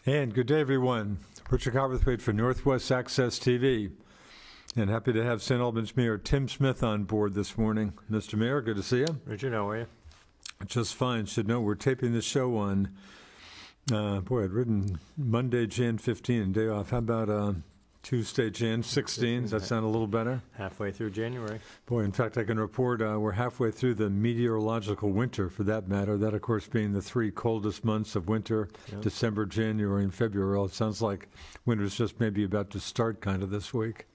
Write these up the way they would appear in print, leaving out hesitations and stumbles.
And good day, everyone. Richard Cowperthwait for Northwest Access TV. And happy to have St. Albans Mayor Tim Smith on board this morning. Mr. Mayor, good to see you. Richard, how are you? Just fine. Should know we're taping the show on, I'd written Monday, Jan 15, day off. How about Tuesday, Jan 16? Does that sound a little better? Halfway through January. Boy, in fact, I can report we're halfway through the meteorological winter, for that matter. That, of course, being the three coldest months of winter, Yep. December, January, and February. Well, it sounds like winter's just maybe about to start kind of this week.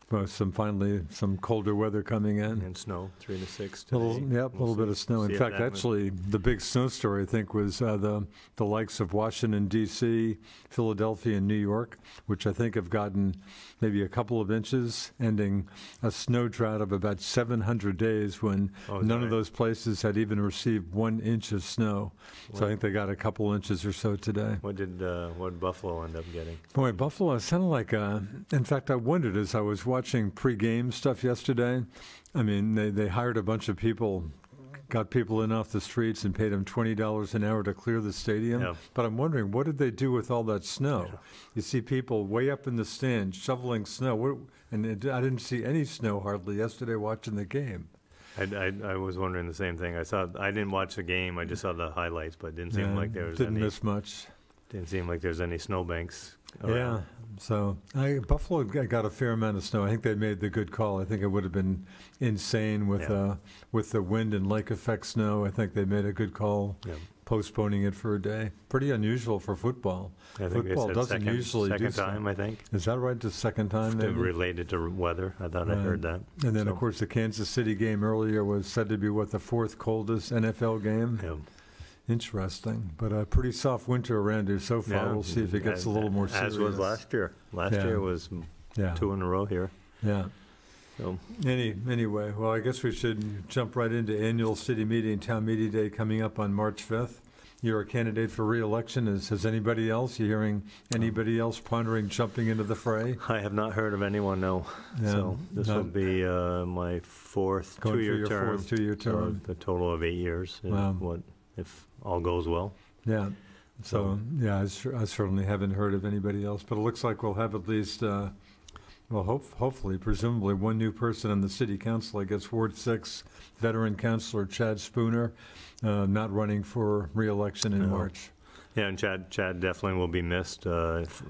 Well, finally some colder weather coming in. And snow, 3 to 6 A today. little bit of snow. In fact, actually, the big snow story, I think, was the likes of Washington, D.C., Philadelphia, and New York, which I think have gotten maybe a couple of inches, ending a snow drought of about 700 days when none of those places had even received 1 inch of snow. So I think they got a couple inches or so today. What did Buffalo end up getting? Boy, Buffalo sounded like, in fact, I wondered as I was watching pre-game stuff yesterday. I mean, they hired a bunch of people, got people in off the streets and paid them $20 an hour to clear the stadium. Yeah. But I'm wondering, what did they do with all that snow? Yeah. You see people way up in the stands shoveling snow. I didn't see any snow hardly yesterday watching the game. I was wondering the same thing. I didn't watch the game. I just saw the highlights, but it didn't seem like there was Didn't miss much. Didn't seem like there's any snowbanks around. Yeah, so Buffalo got a fair amount of snow. I think they made the good call. I think it would have been insane with the wind and lake effect snow. I think they made a good call, postponing it for a day. Pretty unusual for football. I think Football doesn't usually do second time, so. I think. Is that right? The second time? Maybe? Related to weather. I thought I heard that. And then, of course, the Kansas City game earlier was said to be, the fourth coldest NFL game? Yeah. Interesting, but a pretty soft winter around here so far. Yeah. We'll see if it gets a little more serious. As was last year. Last year was 2 in a row here. Yeah. So Anyway, well, I guess we should jump right into annual city meeting, town meeting day coming up on March 5th. You're a candidate for re-election. Has anybody else? You hearing anybody else pondering jumping into the fray? I have not heard of anyone, no. Yeah, so this will be my fourth two-year term. Fourth two-year term. So a total of 8 years. Wow. What if all goes well? Yeah. So I certainly haven't heard of anybody else, but it looks like we'll have at least, hopefully, presumably, one new person on the city council. I guess Ward 6 veteran councilor Chad Spooner, not running for re-election in March. Yeah, and Chad definitely will be missed.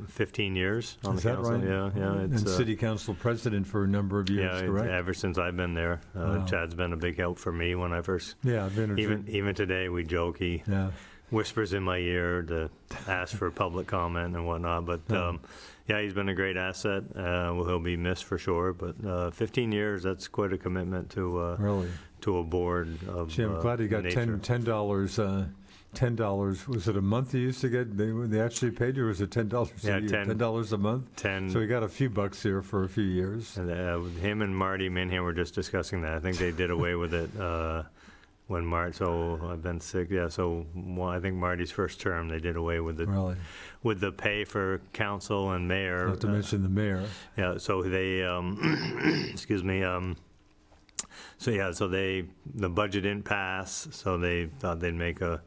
15 years on the council. Right? Yeah. And city council president for a number of years, correct? Ever since I've been there. Chad's been a big help for me when I first. Yeah, even today we joke he whispers in my ear to ask for public comment and whatnot. But he's been a great asset. He'll be missed for sure. But 15 years, that's quite a commitment to really to a board of. Gee, I'm glad he got $10. $10. Was it a month he used to get? They actually paid you, or was it $10 a year? $10 a month? 10. So he got a few bucks here for a few years. And, him and Marty Minham were just discussing that. I think they did away with it when so I've been sick. Yeah, so I think Marty's first term, they did away with with the pay for council and mayor. Not to mention the mayor. Yeah, so they, excuse me, so the budget didn't pass, so they thought they'd make a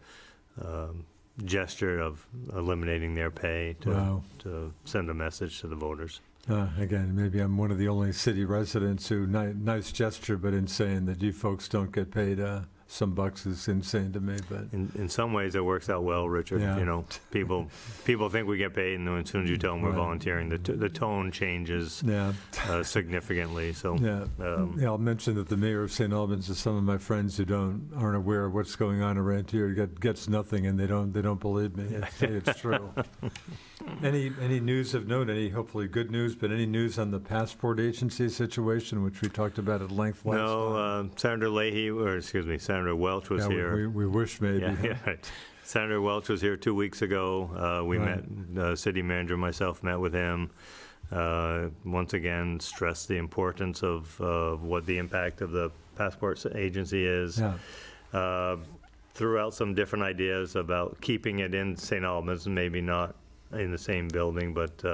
gesture of eliminating their pay to send a message to the voters. Again, maybe I'm one of the only city residents who, nice gesture, but insane that you folks don't get paid some bucks is insane to me. But in some ways it works out well, Richard. You know, people think we get paid, and then as soon as you tell them we're volunteering, the tone changes significantly. So I'll mention that the mayor of St. Albans is some of my friends who aren't aware of what's going on around here. Gets nothing, and they don't believe me. I say it's true. Any news of note? Any hopefully good news, but any news on the passport agency situation, which we talked about at length last time? Senator Welch was here. We wish maybe. Senator Welch was here 2 weeks ago. We met, the city manager and myself met with him. Once again, stressed the importance of what the impact of the passport agency is. Threw out some different ideas about keeping it in St. Albans, maybe not in the same building, but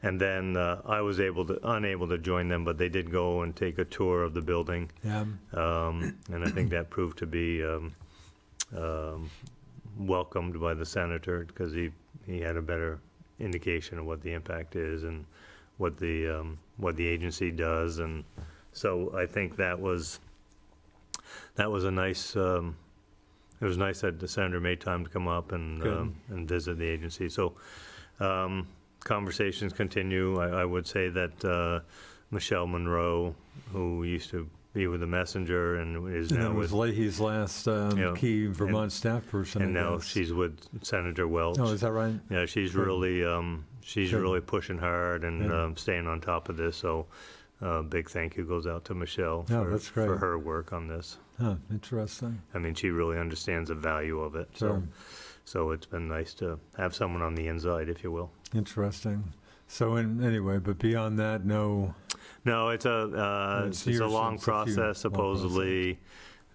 and then I was unable to join them, but they did go and take a tour of the building. And I think that proved to be welcomed by the senator, because he had a better indication of what the impact is and what the agency does, and so I think that was a nice. It was nice that the senator made time to come up and visit the agency. So conversations continue. I would say that Michelle Monroe, who used to be with the Messenger and is now with Leahy's last key Vermont staff person, and now she's with Senator Welch. Oh, is that right? Yeah, she's really really pushing hard and staying on top of this. So big thank you goes out to Michelle for her work on this. Huh, interesting. I mean, she really understands the value of it. Sure. So it's been nice to have someone on the inside, if you will. Interesting. So anyway, but beyond that, no. No, it's a long process, supposedly.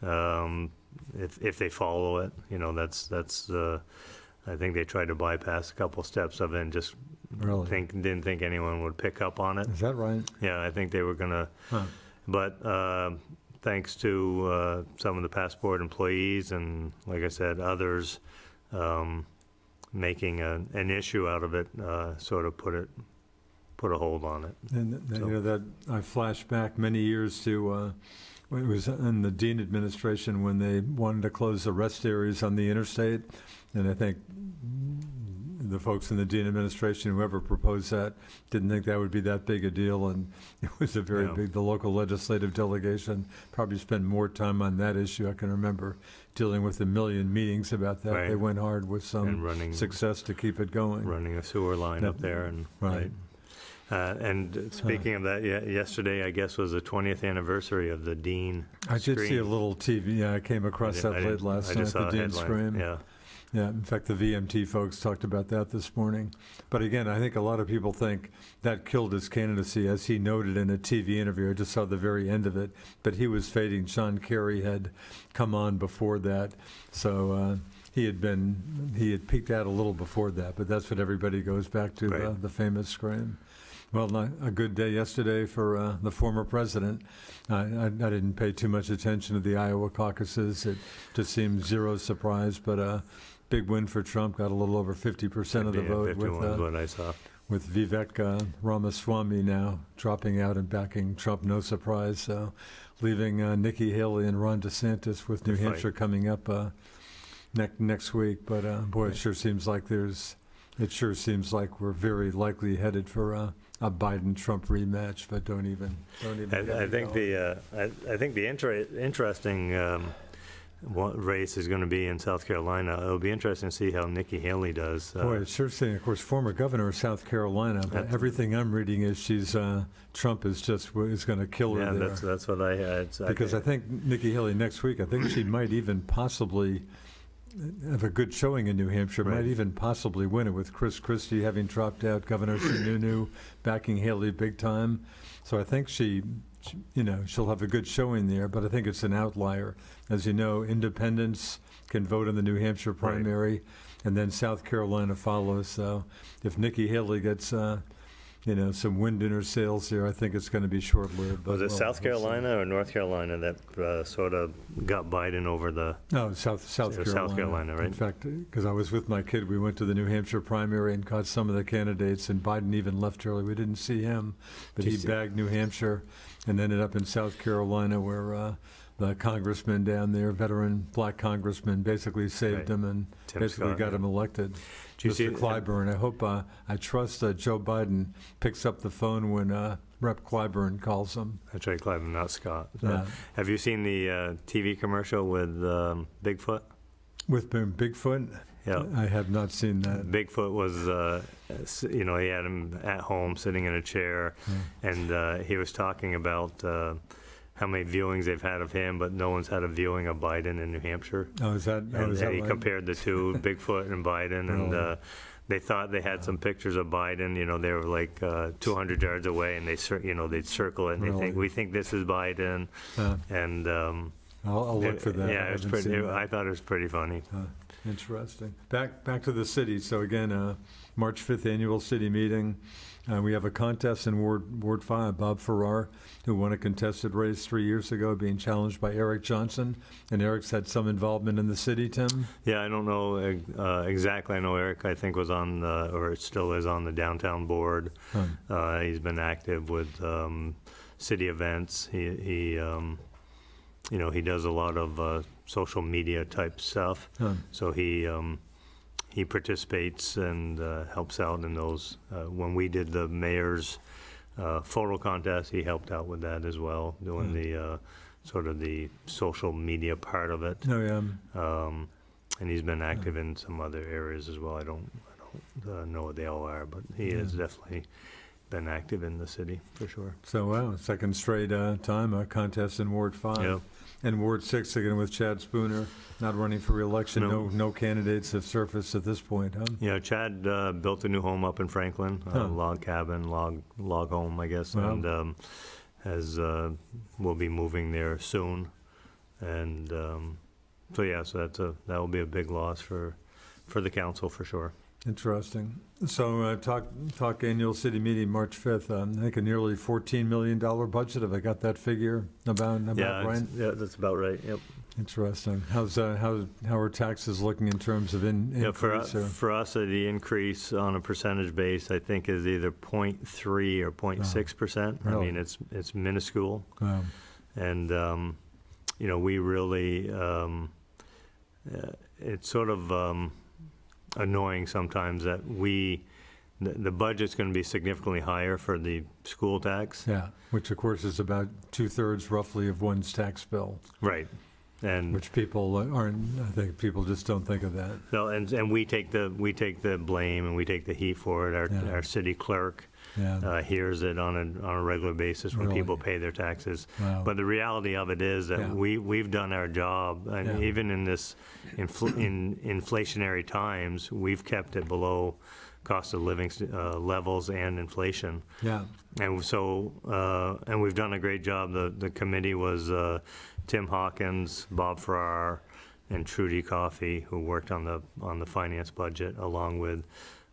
If they follow it, that's. I think they tried to bypass a couple steps of it and just didn't think anyone would pick up on it. Is that right? Yeah, I think they were gonna. Huh. But thanks to some of the passport employees and, like I said, others making an issue out of it, sort of put a hold on it. And that I flash back many years to it was in the Dean administration when they wanted to close the rest areas on the interstate, and I think the folks in the Dean administration, whoever proposed that, didn't think that would be that big a deal, and it was a very big. The local legislative delegation probably spent more time on that issue. I can remember dealing with a million meetings about that. Right. They went hard with some success to keep it going. Running a sewer line up there, and and speaking of that, yesterday, I guess, was the 20th anniversary of the Dean I did see a little TV. Yeah, I came across that late last night, the Dean Scream. Yeah, in fact, the VMT folks talked about that this morning. But again, I think a lot of people think that killed his candidacy, as he noted in a TV interview. I just saw the very end of it. But he was fading. John Kerry had come on before that. So he had peaked out a little before that. But that's what everybody goes back to, the famous Scream. Well, a good day yesterday for the former president. I didn't pay too much attention to the Iowa caucuses. It just seemed zero surprise, but big win for Trump. Got a little over 50% of the vote. What I saw. With Vivek Ramaswamy now dropping out and backing Trump, no surprise. So leaving Nikki Haley and Ron DeSantis with New Hampshire coming up next week. But boy, it sure seems like we're very likely headed for a Biden-Trump rematch, but don't even. I think the interesting race is going to be in South Carolina. It'll be interesting to see how Nikki Haley does. Boy, it's sure saying, of course, former governor of South Carolina. But everything I'm reading is Trump is going to kill her there. That's what I had. Because I think Nikki Haley next week, I think she might even possibly have a good showing in New Hampshire, might even possibly win it with Chris Christie having dropped out, Governor Sununu backing Haley big time. So I think she'll have a good showing there, but I think it's an outlier. As you know, independents can vote in the New Hampshire primary, and then South Carolina follows. So if Nikki Haley gets some wind in her sails there, I think it's going to be short-lived. Was it South Carolina or North Carolina that sort of got Biden over the... No, South Carolina. South Carolina, right? In fact, because I was with my kid, we went to the New Hampshire primary and caught some of the candidates, and Biden even left early. We didn't see him, but he bagged New Hampshire and ended up in South Carolina where the congressman down there, veteran black congressman, basically saved him and got him elected. Mr. Clyburn. I trust that Joe Biden picks up the phone when Rep. Clyburn calls him. That's right, Clyburn, not Scott. Have you seen the TV commercial with Bigfoot? With Bigfoot? Yeah. I have not seen that. Bigfoot was, he had him at home sitting in a chair, and he was talking about how many viewings they've had of him, but no one's had a viewing of Biden in New Hampshire. Oh, is that he compared the two, Bigfoot and Biden, and they thought they had some pictures of Biden. They were like 200 yards away, and they'd circle it, and we think this is Biden, and I'll look for that. Yeah, it was pretty. I thought it was pretty funny. Interesting. Back to the city. So again, March 5th annual city meeting. We have a contest in Ward 5. Bob Farrar, who won a contested race 3 years ago, being challenged by Eric Johnson. And Eric's had some involvement in the city, Tim? Yeah, I don't know exactly. I know Eric, I think, was on or still is on the downtown board. He's been active with city events. He does a lot of social media type stuff. So he participates and helps out in those. When we did the mayor's photo contest, he helped out with that as well, doing the sort of the social media part of it. Oh, yeah. And he's been active in some other areas as well. I don't know what they all are, but he has definitely been active in the city for sure. So, wow, second straight time, a contest in Ward 5. Yeah. And Ward 6, again, with Chad Spooner, not running for re-election. No candidates have surfaced at this point, huh? Yeah, Chad built a new home up in Franklin, log cabin, log home, I guess, and will be moving there soon. And so that will be a big loss for the council for sure. Interesting. So talk annual city meeting March 5th. I think a nearly $14 million budget. Have I got that figure about right? Yeah, that's about right. Yep. Interesting. How are taxes looking in terms of increase? For us, the increase on a percentage base, I think, is either 0.3 or 0.6%. Really? I mean, it's minuscule. Wow. And we really it's sort of annoying sometimes that the budget's going to be significantly higher for the school tax. Yeah, which of course is about 2/3 roughly of one's tax bill. Right. And which people aren't. I think people just don't think of that. No, and we take the blame and we take the heat for it. Our city clerk hears it on a regular basis when people pay their taxes. Wow. But the reality of it is that we've done our job, and even in this in inflationary times, we've kept it below cost of living levels and inflation. Yeah. And so and we've done a great job. The committee was Tim Hawkins, Bob Farrar, and Trudy Coffey, who worked on the finance budget, along with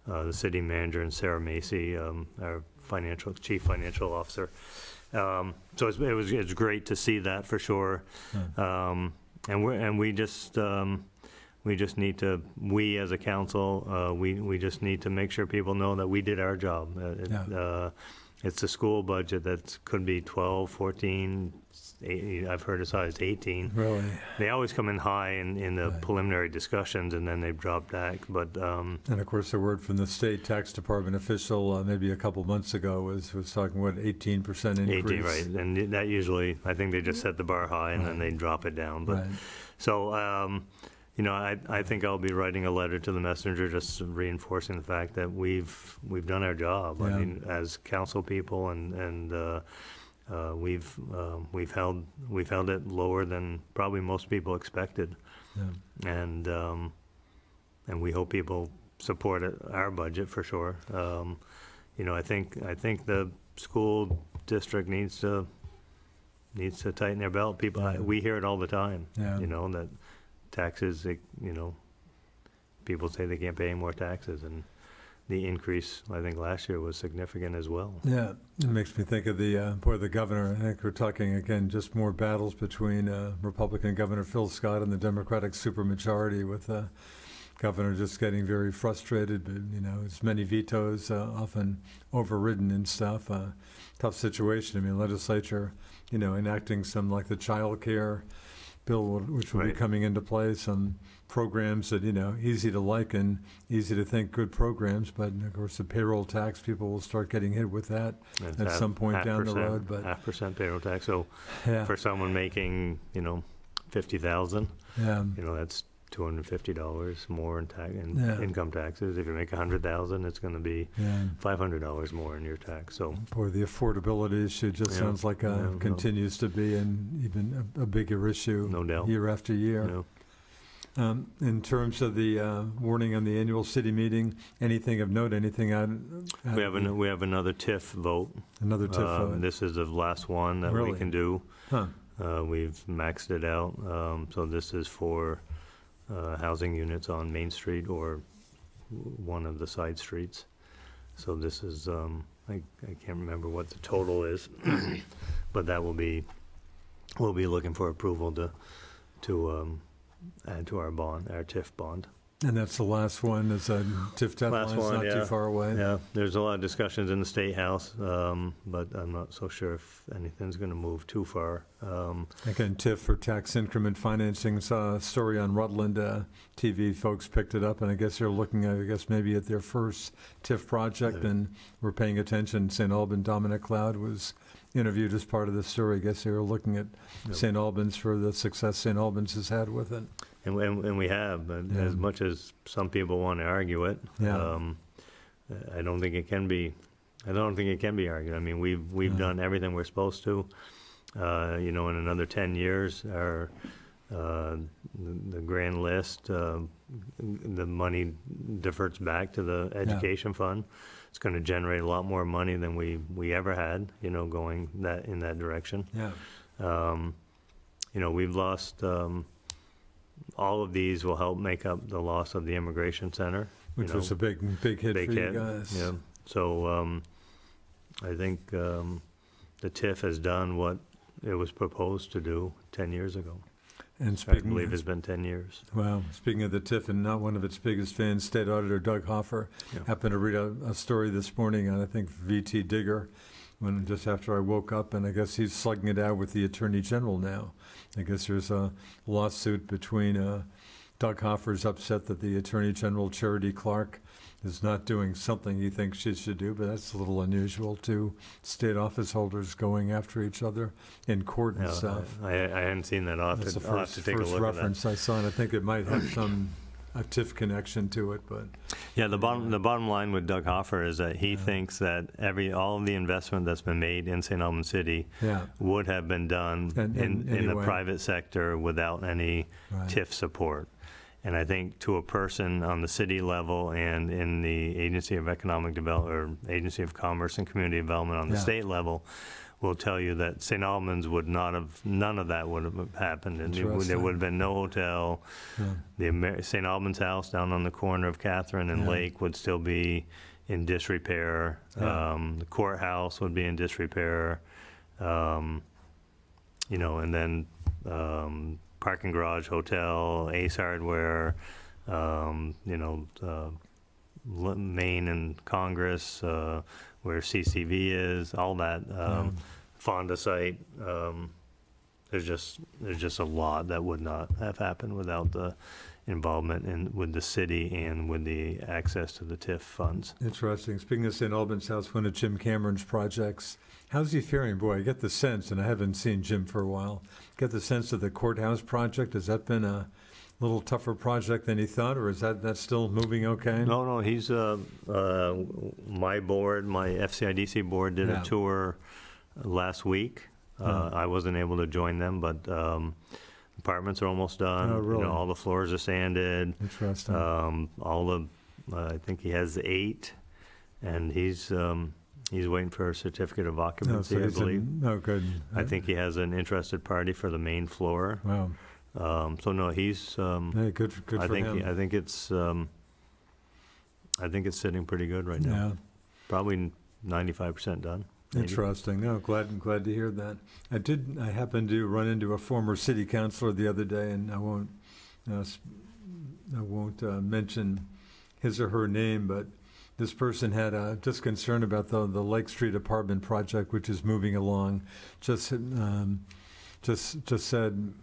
the city manager and Sarah Macy, our chief financial officer. So it's great to see that for sure. And we just need to, we as a council, we just need to make sure people know that we did our job. It's a school budget that could be 12, 14, 18, I've heard as high as 18. Really? They always come in high in the preliminary discussions, and then they've dropped back. But and of course, the word from the state tax department official maybe a couple months ago was talking what 18% increase. 18, right? And that usually, I think they just set the bar high and then they drop it down. But so. I think I'll be writing a letter to the messenger, just reinforcing the fact that we've done our job. I mean, as council people, and we've held it lower than probably most people expected, and we hope people support our budget for sure. I think the school district needs to tighten their belt. We hear it all the time. That taxes, people say they can't pay any more taxes, and the increase, I think, last year was significant as well. Yeah, it makes me think of the governor. I think we're talking, again, just more battles between Republican Governor Phil Scott and the Democratic supermajority, with the governor just getting very frustrated, but, as many vetoes, often overridden and stuff. Tough situation. I mean, legislature, enacting some, like the child care bill, which will be coming into play, some programs that, easy to like and easy to think good programs, but of course the payroll tax, people will start getting hit with that at some point down the road. But 0.5% payroll tax. So for someone making, $50,000, that's $250 more in income taxes. If you make $100,000, it's going to be $500 more in your tax. So, boy, the affordability issue just sounds like continues to be even a bigger issue, no doubt, year after year. In terms of the warning on the annual city meeting, anything of note? Anything out? We have another TIF vote. Another TIF vote. This is the last one that we can do. Huh. We've maxed it out. So this is for housing units on Main Street or one of the side streets. So this is, I can't remember what the total is, but that will be, we'll be looking for approval to add to our bond, our TIF bond. And that's the last one, is a TIF deadline, Last it's one, not yeah. too far away? Yeah, there's a lot of discussions in the State House, but I'm not so sure if anything's going to move too far. Again, TIF for tax increment financing, saw a story on Rutland TV, folks picked it up, and I guess they're looking, maybe at their first TIF project, and we're paying attention. St. Albans, Dominic Cloud was interviewed as part of the story. I guess they were looking at St. Albans for the success St. Albans has had with it. And we have, but as much as some people want to argue it, I don't think it can be. I don't think it can be argued. I mean, we've done everything we're supposed to. You know, in another 10 years, our the grand list, the money diverts back to the education fund. It's going to generate a lot more money than we ever had. You know, going in that direction. Yeah. You know, we've lost. All of these will help make up the loss of the Immigration Center. Which was a big hit for you guys. Yeah. So I think the TIF has done what it was proposed to do 10 years ago. And I believe it's been 10 years. Well, speaking of the TIF, and not one of its biggest fans, State Auditor Doug Hoffer happened to read a story this morning on, I think, VT Digger, just after I woke up, and I guess he's slugging it out with the Attorney General now. I guess there's a lawsuit between Doug Hoffer's upset that the Attorney General, Charity Clark, is not doing something he thinks she should do, but that's a little unusual, too. State office holders going after each other in court and stuff. I hadn't seen that. I'll have to take a look at that. First reference I saw, and I think it might have a TIF connection to it, but yeah, the bottom line with Doug Hoffer is that he thinks that all of the investment that's been made in St. Albans City would have been done in the private sector without any TIF support. And I think to a person on the city level and in the Agency of Economic Development or Agency of Commerce and Community Development on the state level, will tell you that St. Albans would not have, none of that would have happened. And there would have been no hotel. The St. Albans house down on the corner of Catherine and Lake would still be in disrepair. The courthouse would be in disrepair. You know, and then parking garage, hotel, Ace Hardware, you know, Maine and Congress, where CCV is, all that, Fonda site. There's just a lot that would not have happened without the involvement with the city and with the access to the TIF funds. Interesting. Speaking of St. Albans House, one of Jim Cameron's projects, how's he faring? Boy, I get the sense, and I haven't seen Jim for a while, get the sense of the courthouse project. Has that been a little tougher project than he thought, or is that still moving okay? No, he's my board, my FCIDC board did a tour last weweek. I wasn't able to join them, but apartments are almost done. Oh, really? You know, all the floors are sanded. Interesting. I think he has 8, and he's waiting for a certificate of occupancy, I believe. Good. I think he has an interested party for the main floor. Wow. So no, he's. Hey, good for him. I think it's sitting pretty good right now. Yeah. Probably 95% done. Maybe. Interesting. No, glad to hear that. I happened to run into a former city councilor the other day, and I won't mention his or her name, but this person had just concern about the Lake Street apartment project, which is moving along. Just said.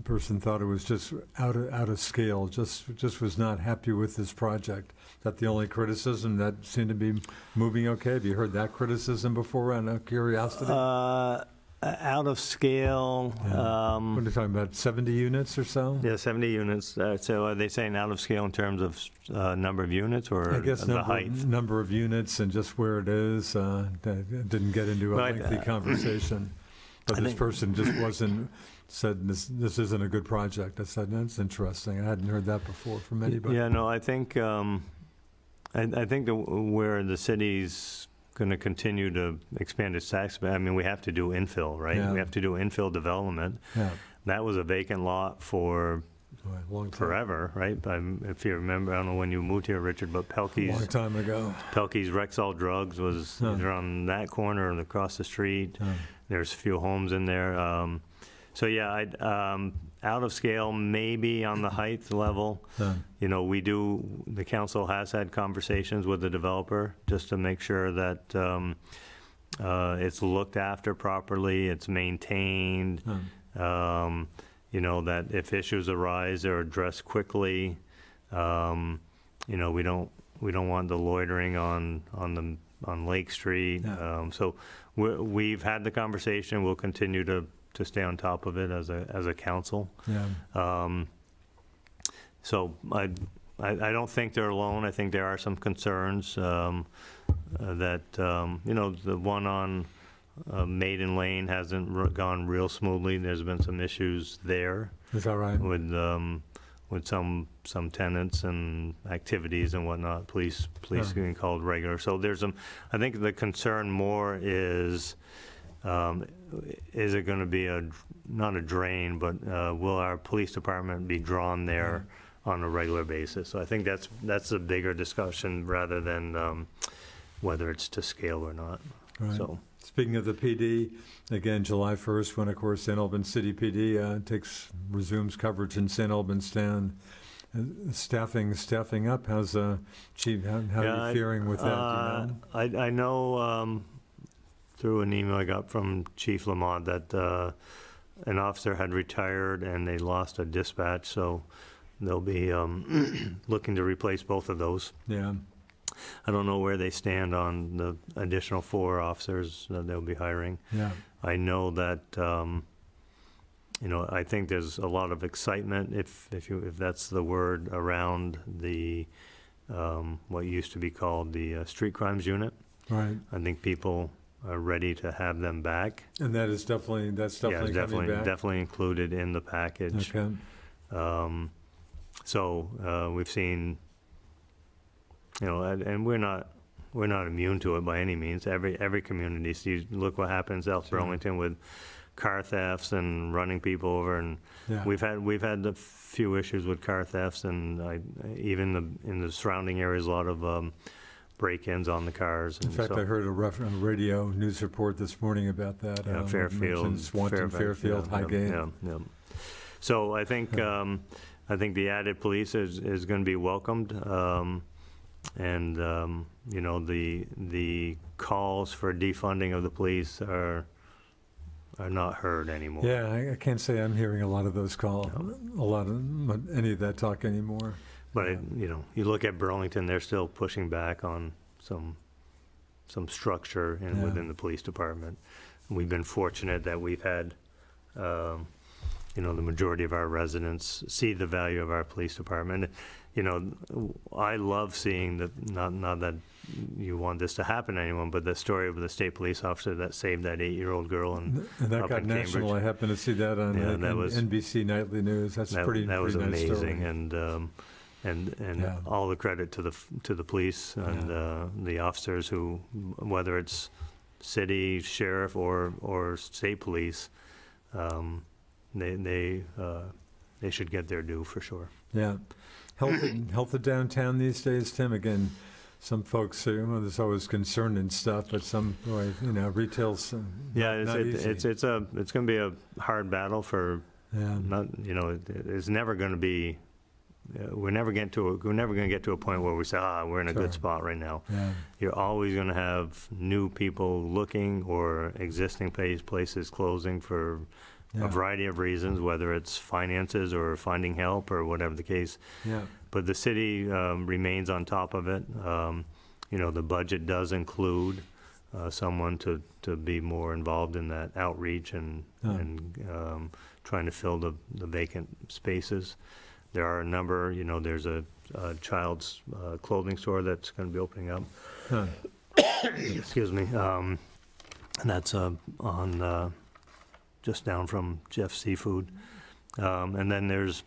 Person thought it was just out of scale. Just was not happy with this project. Is that the only criticism that seemed to be moving okay? Have you heard that criticism before? Out of curiosity. Out of scale. Yeah. What are you talking about? 70 units or so? Yeah, 70 units. So are they saying out of scale in terms of number of units or I guess the height? Number of units and just where it is. Didn't get into a lengthy conversation. But this person just said this isn't a good project. I said, that's interesting. I hadn't heard that before from anybody. Yeah, no, I think I think where the city's going to continue to expand its tax, I mean, we have to do infill, right? Yeah. We have to do infill development. Yeah. That was a vacant lot for long time. forever, right? If you remember, I don't know when you moved here, Richard, but Pelkey's. Long time ago. Pelkey's Rexall Drugs was either on that corner or across the street. There's a few homes in there. So yeah, out of scale, maybe on the height level. You know, the council has had conversations with the developer just to make sure that it's looked after properly, it's maintained. You know, that if issues arise, they're addressed quickly. You know, we don't want the loitering on Lake Street. So we've had the conversation. We'll continue to stay on top of it as a council. So I don't think they're alone. I think there are some concerns that you know, the one on Maiden Lane hasn't gone real smoothly. There's been some issues there. Is that right? With some tenants and activities and whatnot. Police getting called regular. So there's some. I think the concern more is it going to be not a drain, but will our police department be drawn there on a regular basis? So I think that's a bigger discussion rather than whether it's to scale or not. Right. So. Speaking of the PD, again, July 1st, when, of course, St. Albans City PD resumes coverage in St. Albans town. Staffing up. How's Chief? How are you faring with that? Do you know? I know through an email I got from Chief Lamont that an officer had retired and they lost a dispatch, so they'll be looking to replace both of those. Yeah. I don't know where they stand on the additional 4 officers that they'll be hiring. Yeah. I know that you know, I think there's a lot of excitement, if that's the word, around the what used to be called the street crimes unit. Right. I think people are ready to have them back. And that's definitely coming back? Definitely included in the package. Okay. So we've seen, you know, and we're not immune to it by any means. Every community. So you look what happens in South Burlington with car thefts and running people over, and we've had a few issues with car thefts, and even in the surrounding areas, a lot of break-ins on the cars. In fact, I heard a radio news report this morning about that. Fairfield, Swanton, Fairfield, Highgate. Yeah. So I think the added police is going to be welcomed. And you know, the calls for defunding of the police are not heard anymore. Yeah, I can't say I'm hearing a lot of those calls, any of that talk anymore. But you know, you look at Burlington; they're still pushing back on some structure within the police department. We've been fortunate that we've had, you know, the majority of our residents see the value of our police department. You know, I love seeing that, not that you want this to happen to anyone, but the story of the state police officer that saved that 8-year-old girl and that got national. I happened to see that on NBC Nightly News. That was amazing, story. and all the credit to the police and the officers who, whether it's city, sheriff, or state police, they should get their due for sure. Yeah. Health of downtown these days, Tim. Again, some folks say, well, there's always concern and stuff, but some, you know, retail's not easy. It's going to be a hard battle for. Not, you know, it's never going to be. We're never going to get to a point where we say, we're in a good spot right now. Yeah. You're always going to have new people looking or existing places closing for a variety of reasons, whether it's finances or finding help or whatever the case. Yeah. But the city remains on top of it. You know, the budget does include someone to be more involved in that outreach and trying to fill the vacant spaces. There are a number, you know, there's a child's clothing store that's going to be opening up. Excuse me. And that's on just down from Jeff's Seafood. And then there's,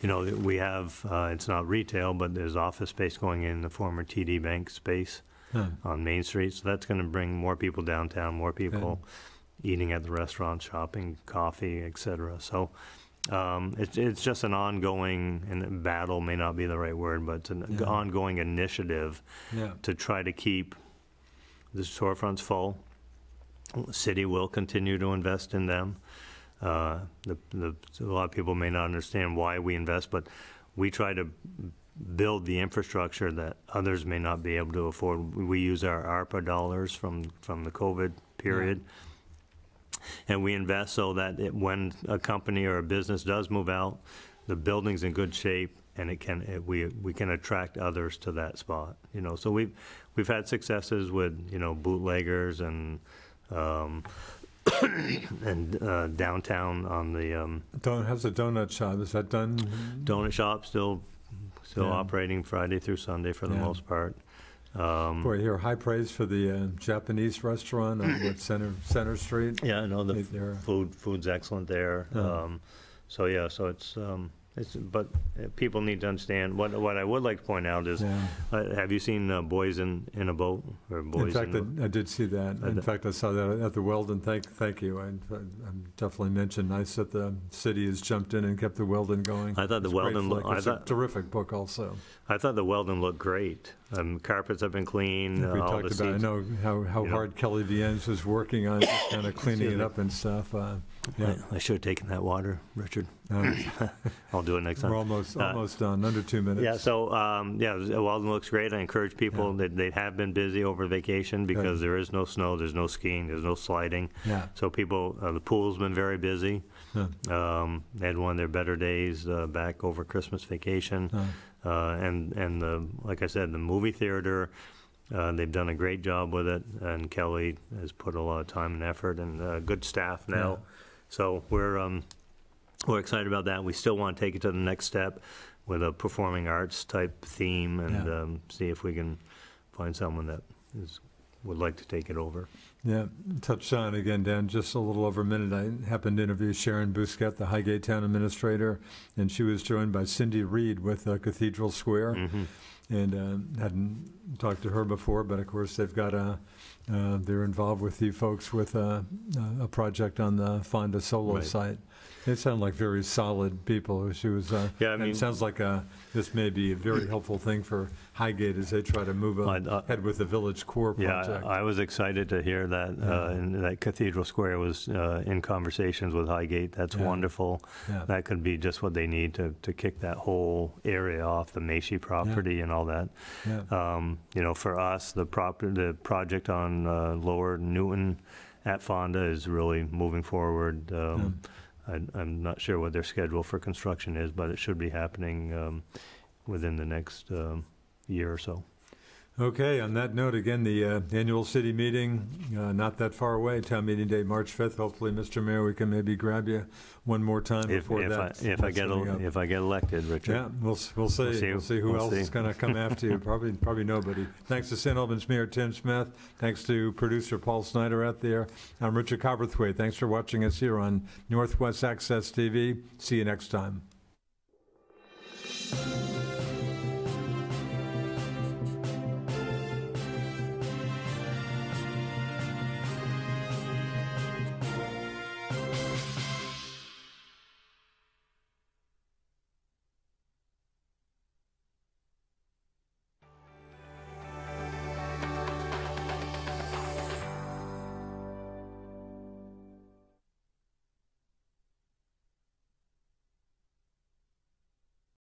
you know, we have, it's not retail, but there's office space going in the former TD Bank space on Main Street. So that's going to bring more people downtown, more people eating at the restaurant, shopping, coffee, etc. So It's just an ongoing, and battle may not be the right word, but it's an ongoing initiative to try to keep the storefronts full. The city will continue to invest in them. A lot of people may not understand why we invest, but we try to build the infrastructure that others may not be able to afford. We use our ARPA dollars from the COVID period. And we invest so that when a company or a business does move out, the building's in good shape, and we can attract others to that spot. You know, so we've had successes with, you know, bootleggers and downtown on the How's the donut shop? Is that done? Donut shop still operating Friday through Sunday for the most part. Boy, here, high praise for the Japanese restaurant on Center Street. Yeah, I know the food's excellent there. But people need to understand, what I would like to point out is, have you seen Boys in a Boat? Or Boys in fact, I did see that. In fact, I saw that at the Weldon. Thank you. I definitely mentioned nice that the city has jumped in and kept the Weldon going. I thought the Weldon looked, it's a terrific book also. I thought the Weldon looked great. Carpets have been cleaned. We talked about, I know how hard Kelly Viennes was working on just kind of cleaning it up and stuff. I should have taken that water, Richard. I'll do it next time. We're almost done, under 2 minutes. Yeah, so, Weldon looks great. I encourage people that they have been busy over vacation because there is no snow, there's no skiing, there's no sliding. Yeah. So people, the pool's been very busy. They had one of their better days back over Christmas vacation. And like I said, the movie theater, they've done a great job with it, and Kelly has put a lot of time and effort, and good staff now. So we're excited about that. We still want to take it to the next step with a performing arts type theme, and see if we can find someone that would like to take it over. Yeah, touch on again, Dan, just a little over a minute. I happened to interview Sharon Bousquet, the Highgate Town Administrator, and she was joined by Cindy Reed with Cathedral Square. And hadn't talked to her before, but of course they've got they're involved with you folks with a project on the Fonda Solo site. They sound like very solid people. She was, and it sounds like this may be a very helpful thing for Highgate as they try to move ahead with the Village Core project. Yeah, I was excited to hear that, and that Cathedral Square was in conversations with Highgate. That's wonderful. That could be just what they need to kick that whole area off, the Macy property and all that. You know, for us, the project on Lower Newton at Fonda is really moving forward. I'm not sure what their schedule for construction is, but it should be happening within the next year or so. Okay, on that note, again, the annual city meeting, not that far away, town meeting day, March 5th. Hopefully, Mr. Mayor, we can maybe grab you one more time before that. If I get elected, Richard. Yeah, we'll see. We'll see who else is going to come after you. Probably nobody. Thanks to St. Albans Mayor Tim Smith. Thanks to producer Paul Snyder out there. I'm Richard Cowperthwait. Thanks for watching us here on Northwest Access TV. See you next time.